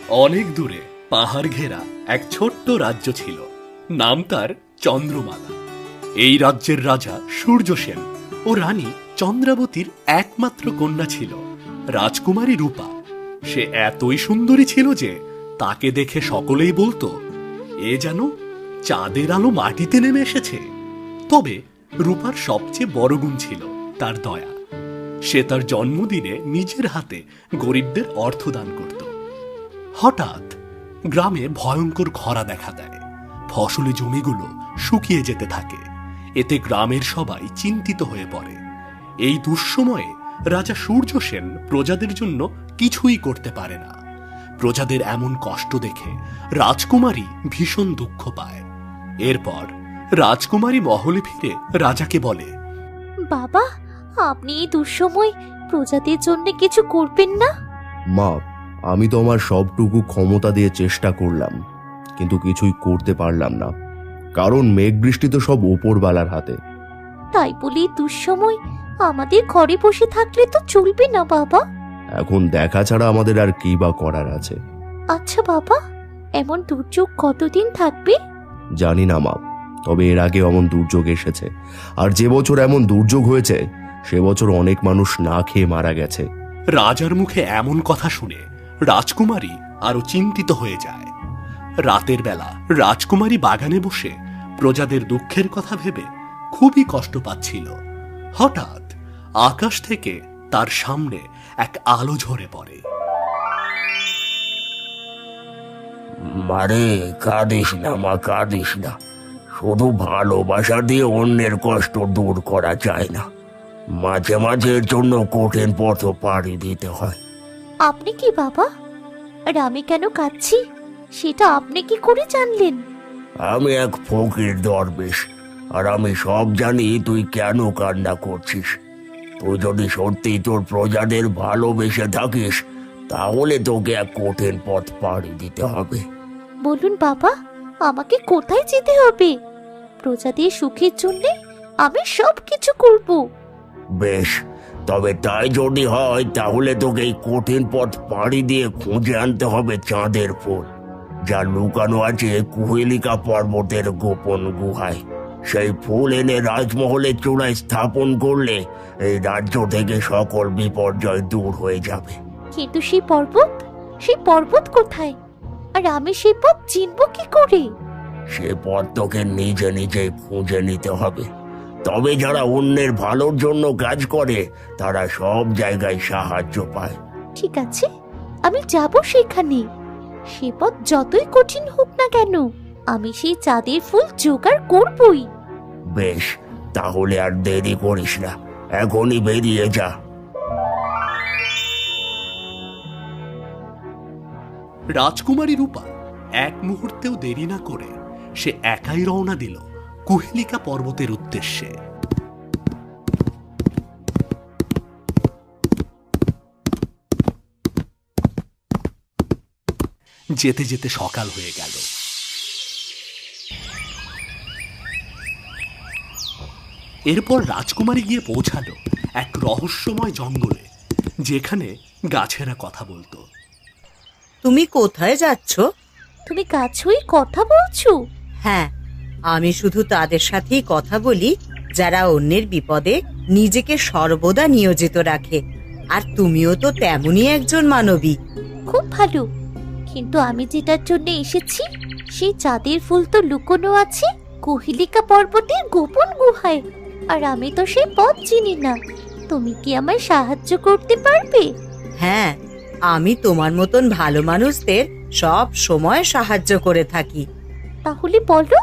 অনেক দূরে পাহাড় ঘেরা এক ছোট্ট রাজ্য ছিল, নাম তার চন্দ্রমালা। এই রাজ্যের রাজা সূর্যসেন ও রানী চন্দ্রাবতীর একমাত্র কন্যা ছিল রাজকুমারী রূপা। সে এতই সুন্দরী ছিল যে তাকে দেখে সকলেই বলতো, এ যেন চাঁদের আলো মাটিতে নেমে এসেছে। তবে রূপার সবচেয়ে বড় গুণ ছিল তার দয়া। সে তার জন্মদিনে নিজের হাতে গরিবদের অর্থ দান করত। হঠাৎ গ্রামে ভয়ঙ্কর খরা দেখা দেয়। ফসলি জমিগুলো শুকিয়ে যেতে থাকে। এতে গ্রামের সবাই চিন্তিত হয়ে পড়ে। এই দুঃসময়ে রাজা সূর্যসেন প্রজাদের জন্য কিছুই করতে পারে না। প্রজাদের এমন কষ্ট দেখে রাজকুমারী ভীষণ দুঃখ পায়। এরপর রাজকুমারী মহলে ফিরে রাজাকে বলে, বাবা, আপনি এই দুঃসময় প্রজাদের জন্য কিছু করবেন না? মা, আমি তো আমার সবটুকু ক্ষমতা দিয়ে চেষ্টা করলাম, কিন্তু কিছুই করতে পারলাম না, কারণ মেঘ বৃষ্টি তো সব উপরওয়ালার হাতে। তাই বলে এই দুঃসময় আমাদের ঘরে বসে থাকলে তো চলবে না বাবা। এখন দেখা ছাড়া আমাদের আর কি বা করার আছে? আচ্ছা বাবা, এমন দুর্যোগ কতদিন থাকবে? জানি না মা, তবে এর আগে এমন দুর্যোগ এসেছে, আর যে বছর এমন দুর্যোগ হয়েছে সে বছর অনেক মানুষ না খেয়ে মারা গেছে। রাজার মুখে এমন কথা শুনে রাজকুমারী আরো চিন্তিত হয়ে যায়। রাতের বেলা রাজকুমারী বাগানে বসে প্রজাদের দুঃখের কথা ভেবে খুবই কষ্ট পাচ্ছিল। হঠাৎ আকাশ থেকে তার সামনে এক আলো ঝরে পড়ে। মারে, কাঁদিস না মা, কাঁদিস না। শুধু ভালোবাসা দিয়ে অন্যের কষ্ট দূর করা যায় না, মাঝে মাঝে এর জন্য কঠিন পথ পাড়ি দিতে হয়। আপনি কি বাবা? আর আমি কেন কাঁদছি সেটা আপনি কি করে জানলেন? আমি এক ফকির দরবেশ, আর আমি সব জানি তুই কেন কান্না করছিস। তুই যদি সত্যি তোর প্রজাদের ভালোবেসে থাকিস, তাহলে তোকে এক কঠিন পথ পাড়ি দিতে হবে। বলুন বাবা, আমাকে কোথায় যেতে হবে? প্রজাদের সুখের জন্য আমি সব কিছু করব। বেশ, তবে তাই যদি হয় তাহলে তোকে এই কঠিন পথ পাড়ি দিয়ে খুঁজে আনতে হবে চাঁদের ফুল, যা লুকানো আছে কুহেলিকা পর্বতের গোপন গুহায়। সেই ফুল এনে রাজমহলের চূড়ায় স্থাপন করলে এই রাজ্য থেকে সকল বিপর্যয় দূর হয়ে যাবে। কিন্তু সেই পর্বত কোথায়? আর আমি সেই পথ চিনব কি করে? সে পথ তোকে নিজে নিজে খুঁজে নিতে হবে। তবে যারা অন্যের ভালোর জন্য কাজ করে তারা সব জায়গায় সাহায্য পায়। ঠিক আছে, আমি যাব সেখানে। সে পথ যতই কঠিন হোক না কেন, আমি সেই চাঁদের ফুল জোগাড় করবই। বেশ, তাহলে আর দেরি করিস না, এখনই বেরিয়ে যা। রাজকুমারী রূপা এক মুহূর্তেও দেরি না করে সে একাই রওনা দিল কুহেলিকা পর্বতের উদ্দেশ্যে। যেতে যেতে সকাল হয়ে গেল। এরপর রাজকুমারী গিয়ে পৌঁছালো এক রহস্যময় জঙ্গলে, যেখানে গাছেরা কথা বলতো। তুমি কোথায় যাচ্ছ? তুমি গাছই কথা বলছো? হ্যাঁ, আমি শুধু তাদের সাথেই কথা বলি যারা অন্যের বিপদে নিজেকে সর্বদা নিয়োজিত রাখে। আর তুমিও তো তেমনই একজন মানবী। খুব ভালো, কিন্তু আমি যেটার জন্য এসেছি সেই চাঁদের ফুল তো লুকোনো আছে কুহেলিকা পর্বতের গোপন গুহায়, আর আমি তো সেই পথ চিনি না। তুমি কি আমায় সাহায্য করতে পারবে? হ্যাঁ, আমি তোমার মতন ভালো মানুষদের সব সময় সাহায্য করে থাকি। তাহলে বলো,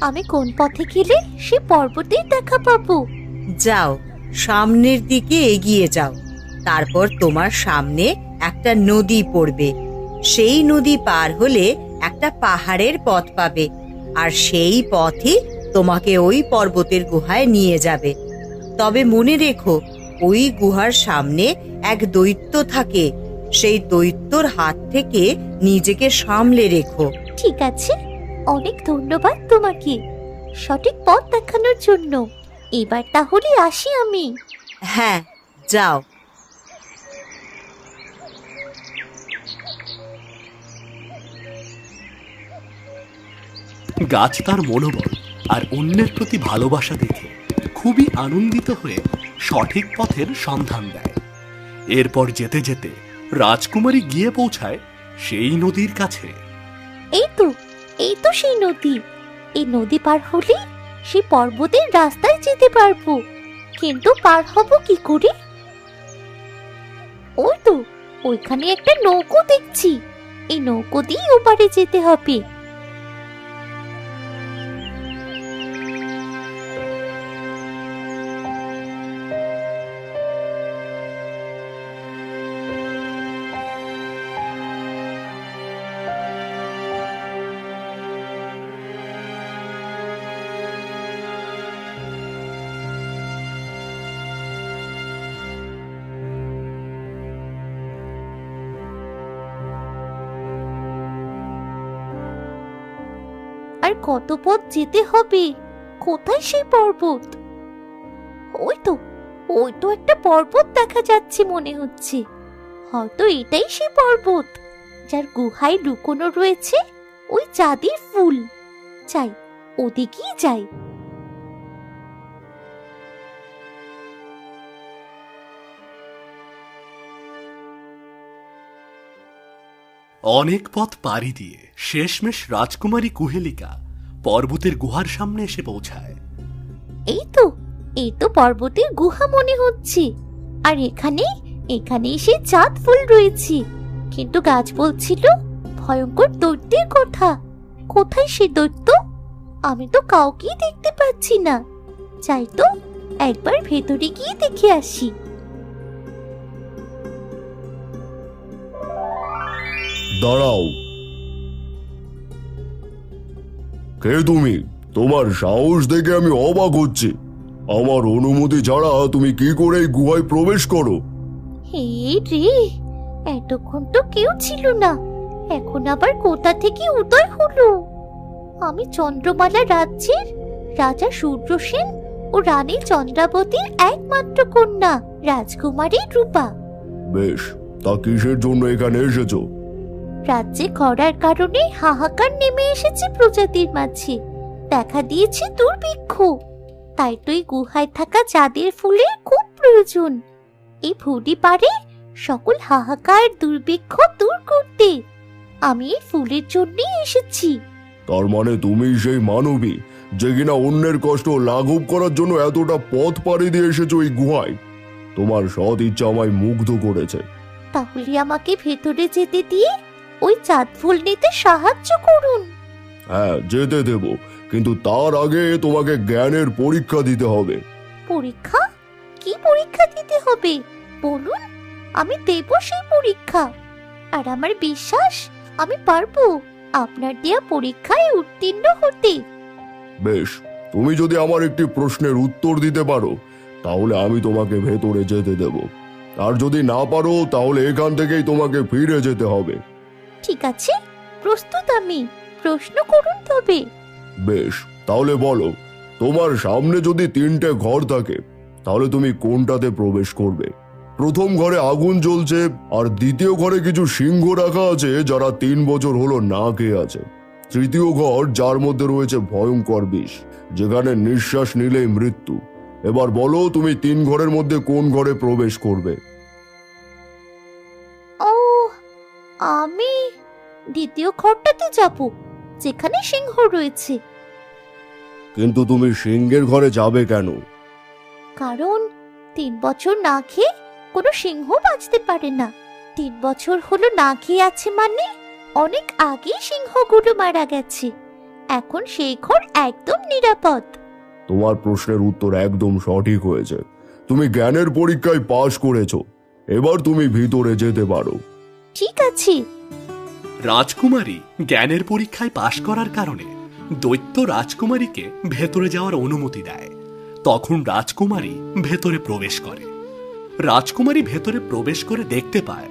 আমি কোন পথে গেলে সে পর্বতের দেখা পাবো? যাও, সামনের দিকে এগিয়ে যাও। তারপর তোমার সামনে একটা নদী পড়বে। সেই নদী পার হলে একটা পাহাড়ের পথ পাবে, আর সেই পথই তোমাকে ওই পর্বতের গুহায় নিয়ে যাবে। তবে মনে রেখো, ওই গুহার সামনে এক দৈত্য থাকে। সেই দৈত্যর হাত থেকে নিজেকে সামলে রেখো। ঠিক আছে, অনেক ধন্যবাদ তোমাকে সঠিক পথ দেখানোর জন্য। এবার তাহলে আসি আমি। হ্যাঁ, যাও। গাছ তার মনোবল আর অন্যের প্রতি ভালোবাসা দেখে খুবই আনন্দিত হয়ে সঠিক পথের সন্ধান দেয়। এরপর যেতে যেতে রাজকুমারী গিয়ে পৌঁছায় সেই নদীর কাছে। এই তো সেই নদী। এই নদী পার হলে সেই পর্বতের রাস্তায় যেতে পারবো, কিন্তু পার হব কি করে? ওই তো ওইখানে একটা নৌকো দেখছি, এই নৌকো দিয়ে ওপারে যেতে হবে। আর কত পথ যেতে হবে? কোথায় সেই পর্বত? ওই তো একটা পর্বত দেখা যাচ্ছে মনে হচ্ছে। হয়তো এটাই সেই পর্বত যার গুহায় লুকোনো রয়েছে ওই চাঁদের ফুল। যাই, ওদিকেই যাই। অনেক পথ পাড়ি দিয়ে শেষমেশ রাজকুমারী কুহেলিকা পর্বতের গুহার সামনে এসে পৌঁছায়। এই তো পর্বতের গুহা মনে হচ্ছে। আর এখানেই সেই চাঁদ ফুল রয়েছে। কিন্তু গাছ বলছিল ভয়ঙ্কর দৈত্যের কথা। কোথায় সে দৈত্য? আমি তো কাউকেই দেখতে পাচ্ছি না। চাই তো একবার ভেতরে গিয়ে দেখে আসি। দাঁড়াও, কে তুমি? তোমার সাহস দেখে আমি অবাক হচ্ছি। আমার অনুমতি ছাড়া তুমি কি করে এই গুহায় প্রবেশ করো? হে রে, এতক্ষণ তো কেউ ছিল না, এখন আবার কোথা থেকে উদয় হলো? আমি চন্দ্রমালা রাজ্যের রাজা সূর্যসেন ও রানী চন্দ্রাবতীর একমাত্র কন্যা রাজকুমারী রূপা। বেশ, তা কিসের জন্য এখানে এসেছো? রাজ্যে খরার কারণে হাহাকার নেমে এসেছে প্রজাতির মাঝে। দেখা দিয়েছে দুর্ভিক্ষ। তাই তো এই গুহায় থাকা চাঁদের ফুলের খুব প্রয়োজন। এই ভুডি পারে সকল হাহাকার দুর্ভিক্ষ দূর করতে আমি এই ফুলের জন্যই এসেছি। তার মানে তুমি সেই মানবী যে কিনা অন্যের কষ্ট লাঘব করার জন্য এতটা পথ পাড়ি দিয়ে এসেছো এই গুহায়। তোমার সৎ ইচ্ছা আমায় মুগ্ধ করেছে। তাহলে আমাকে ভেতরে যেতে দিয়ে ওই চাঁদ ফুল নিতে সাহায্য করুন। হ্যাঁ, যেতে দেব, কিন্তু তার আগে তোমাকে জ্ঞানের পরীক্ষা দিতে হবে। পরীক্ষা? কি পরীক্ষা দিতে হবে বলুন, আমি দেব সেই পরীক্ষা। আর আমার বিশ্বাস আমি পারবো আপনার দেয়া পরীক্ষায় উত্তীর্ণ হতে। বেশ, তুমি যদি আমার একটি প্রশ্নের উত্তর দিতে পারো তাহলে আমি তোমাকে ভেতরে যেতে দেব। আর যদি না পারো তাহলে এখান থেকেই তোমাকে ফিরে যেতে হবে। ঠিক আছে, প্রস্তুত আমি। প্রশ্ন করুন তবে। বেশ, তাহলে বলো, তোমার সামনে যদি 3টে ঘর থাকে তাহলে তুমি কোনটাতে প্রবেশ করবে? প্রথম ঘরে আগুন জ্বলছে, আর দ্বিতীয় ঘরে কিছু সিংহ রাখা আছে যারা 3 বছর হলো না খেয়ে আছে। তৃতীয় ঘর যার মধ্যে রয়েছে ভয়ঙ্কর বিষ, যেখানে নিঃশ্বাস নিলেই মৃত্যু। এবার বলো তুমি 3 ঘরের মধ্যে কোন ঘরে প্রবেশ করবে? ও, আমি দ্বিতীয় ঘরটাতে যাব, যেখানে সিংহ রয়েছে। কিন্তু তুমি সিংহের ঘরে যাবে কেন? কারণ 3 বছর না খেয়ে কোনো সিংহ বাঁচতে পারে না। 3 বছর হলো না খেয়ে আছে মানে অনেক আগে সিংহগুলো মারা গেছে। এখন সেই ঘর একদম নিরাপদ। তোমার প্রশ্নের উত্তর একদম সঠিক হয়েছে। তুমি জ্ঞানের পরীক্ষায় পাশ করেছো। এবার তুমি ভিতরে যেতে পারো। ঠিক আছে। রাজকুমারী জ্ঞানের পরীক্ষায় পাশ করার কারণে দৈত্য রাজকুমারীকে ভেতরে যাওয়ার অনুমতি দেয়। তখন রাজকুমারী ভেতরে প্রবেশ করে। রাজকুমারী ভেতরে প্রবেশ করে দেখতে পায়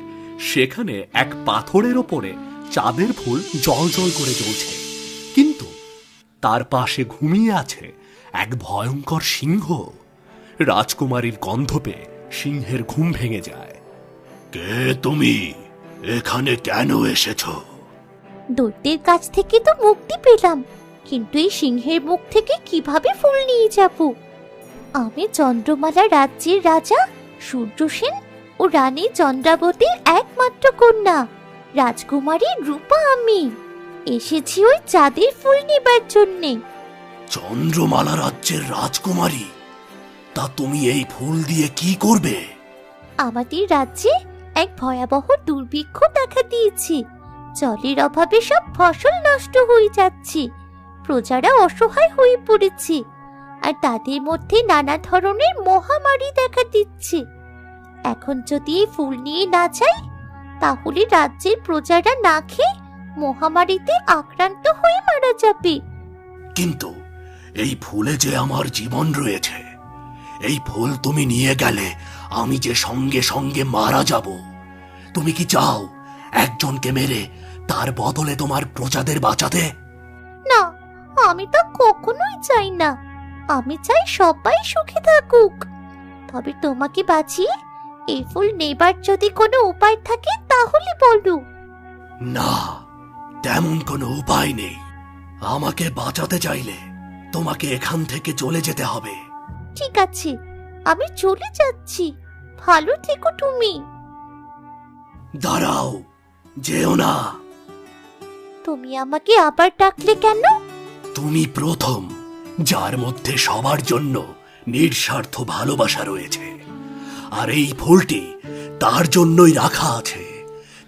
সেখানে এক পাথরের ওপরে চাঁদের ফুল জ্বলজ্বল করে জ্বলছে, কিন্তু তার পাশে ঘুমিয়ে আছে এক ভয়ঙ্কর সিংহ। রাজকুমারীর গন্ধ পেয়ে সিংহের ঘুম ভেঙে যায়। কে তুমি? এখানে কেন এসেছো? দৈত্যের কাছ থেকে তো মুক্তি পেলাম, কিন্তু এই সিংহের মুখ থেকে কিভাবে ফুল নিয়ে যাব? আমি চন্দ্রমালা রাজ্যের রাজা সূর্যসেন ও রানী চন্দ্রাবতীর একমাত্র কন্যা, রাজকুমারী রূপা। আমি এসেছি ওই চাঁদের ফুল নেবার জন্যে। চন্দ্রমালা রাজ্যের রাজকুমারী, তা তুমি এই ফুল দিয়ে কি করবে? আমাদের রাজ্যে এক ভয়াবহ দুর্ভিক্ষ দেখা দিয়েছে। জলের অভাবে সব ফসল নষ্ট হয়ে যাচ্ছে, প্রজারা অসহায় হয়ে পড়েছে, আর তাদের মধ্যে নানা ধরনের মহামারী দেখা দিচ্ছে। এখন যদি এই ফুল নিয়ে না যাই, তাহলে রাজ্যের প্রজারা না খেয়ে মহামারীতে আক্রান্ত হয়ে মারা যাবে। কিন্তু এই ফুলে যে আমার জীবন রয়েছে, এই ফুল তুমি নিয়ে গেলে আমি যে সঙ্গে সঙ্গে মারা যাব। তুমি কি চাও একজনকে মেরে তার বদলে তোমার প্রজাদের বাঁচাতে? না, আমি তো কখনোই চাই না। আমি চাই সবাই সুখে থাকুক। তবে তোমাকে বাঁচিয়ে এই ফুল নেবার যদি কোনো উপায় থাকে তাহলে বলো। না, তেমন কোনো উপায় নেই। আমাকে বাঁচাতে চাইলে তোমাকে এখান থেকে চলে যেতে হবে। ঠিক আছে, আমি চলে যাচ্ছি। ভালো থেকো তুমি। দাঁড়াও, যেও না। তুমি আমাকে আবার ডাকলে কেন? তুমি প্রথম, যার মধ্যে সবার জন্য নিঃস্বার্থ ভালোবাসা রয়েছে। আর এই ফুলটি তার জন্যই রাখা আছে,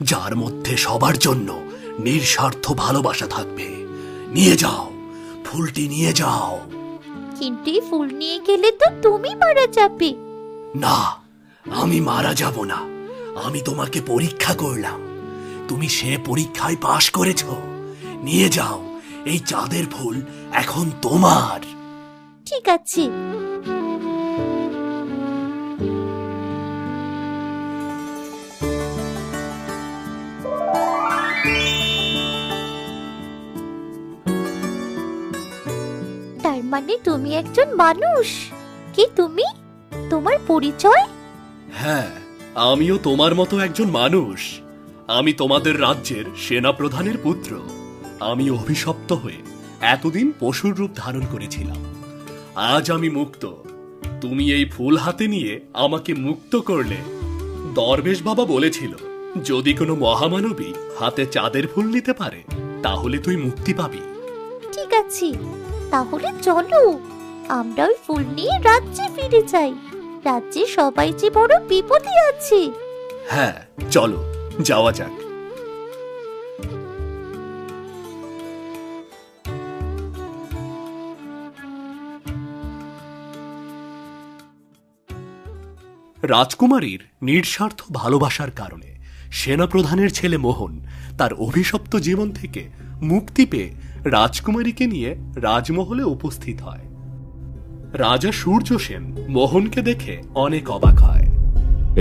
যার মধ্যে সবার জন্য নিঃস্বার্থ ভালোবাসা থাকবে। নিয়ে যাও, ফুলটি নিয়ে যাও। কিন্তু এই ফুল নিয়ে গেলে তো তুমি মারা যাবে। না, আমি মারা যাব না। আমি তোমাকে পরীক্ষা করলাম, তুমি সে পরীক্ষায় পাশ করেছো। নিয়ে যাও, এই চাঁদের ফুল এখন তোমার। ঠিক আছে। তার মানে তুমি একজন মানুষ? কি তুমি? তোমার পরিচয়? হ্যাঁ, আমিও তোমার মতো একজন মানুষ। আমি তোমাদের রাজ্যের সেনাপ্রধানের পুত্র। আমি অভিশপ্ত হয়ে এতদিন পশুর রূপ ধারণ করেছিলাম। আজ আমি মুক্ত। তুমি এই ফুল হাতে নিয়ে আমাকে মুক্ত করলে। দরবেশ বাবা বলেছিল, যদি কোনো মহামানবী হাতে চাঁদের ফুল নিতে পারে, তাহলে তুই মুক্তি পাবি। ঠিক আছে, তাহলে চলো আমরা ওই ফুল নিয়ে রাজ্যে ফিরে যাই। রাজ্যে সবাই যে বড় বিপদে আছে। হ্যাঁ, চলো যাওয়া যাক। রাজকুমারীর নিঃস্বার্থ ভালোবাসার কারণে সেনাপ্রধানের ছেলে মোহন তার অভিশপ্ত জীবন থেকে মুক্তি পেয়ে রাজকুমারীকে নিয়ে রাজমহলে উপস্থিত হয়। রাজা সূর্যসেন মোহনকে দেখে অনেক অবাক হয়।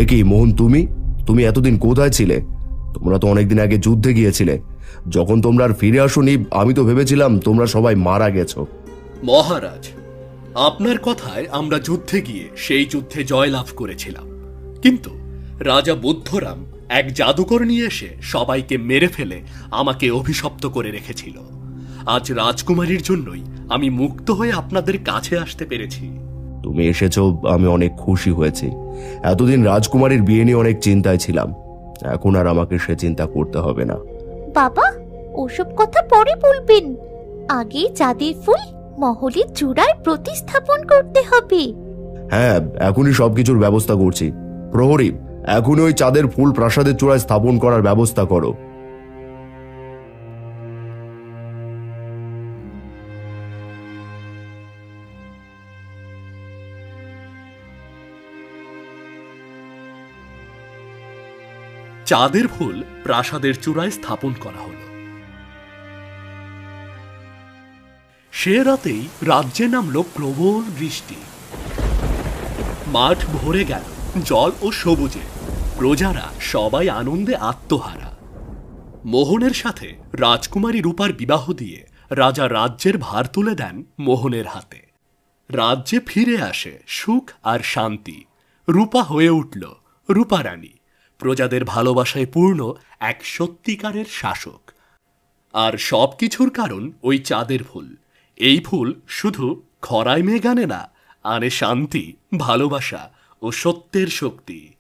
এ কি মোহন, তুমি তুমি এতদিন কোথায় ছিলে? তোমরা তো অনেকদিন আগে যুদ্ধে গিয়েছিলে। যখন তোমরা আর ফিরে আসোনি, আমি তো ভেবেছিলাম তোমরা সবাই মারা গেছো। মহারাজ, আপনার কথায় আমরা যুদ্ধে গিয়ে সেই যুদ্ধে জয়লাভ করেছিলাম, কিন্তু রাজা বুদ্ধরাম এক জাদুকর নিয়ে এসে সবাইকে মেরে ফেলে আমাকে অভিশপ্ত করে রেখেছিল। আজ রাজকুমারীর জন্যই আমি মুক্ত হয়ে আপনাদের কাছে আসতে পেরেছি। তুমি এসেছো, আমি অনেক খুশি হয়েছি। এতদিন রাজকুমারীর বিয়ে নিয়ে অনেক চিন্তায় ছিলাম, এখন আর আমাকে সে চিন্তা করতে হবে না। বাবা, ওসব কথা পরে বলবেন। আগে চাঁদের ফুল মহলের চূড়ায় প্রতিস্থাপন করতে হবে। হ্যাঁ, এখনই সবকিছুর ব্যবস্থা করছি। প্রহরী, এখনই ওই চাঁদের ফুল প্রাসাদের চূড়ায় স্থাপন করার ব্যবস্থা করো। চাঁদের ফুল প্রাসাদের চূড়ায় স্থাপন করা হলো। সে রাতেই রাজ্যে নামলো প্রবল বৃষ্টি। মাঠ ভরে গেল জল ও সবুজে। প্রজারা সবাই আনন্দে আত্মহারা। মোহনের সাথে রাজকুমারী রূপার বিবাহ দিয়ে রাজা রাজ্যের ভার তুলে দেন মোহনের হাতে। রাজ্যে ফিরে আসে সুখ আর শান্তি। রূপা হয়ে উঠল রূপারানী, প্রজাদের ভালোবাসায় পূর্ণ এক সত্যিকারের শাসক। আর সবকিছুর কারণ ওই চাঁদের ফুল, এই ফুল শুধু খরায় মেঘ আনে না, আনে শান্তি, ভালোবাসা ও সত্যের শক্তি।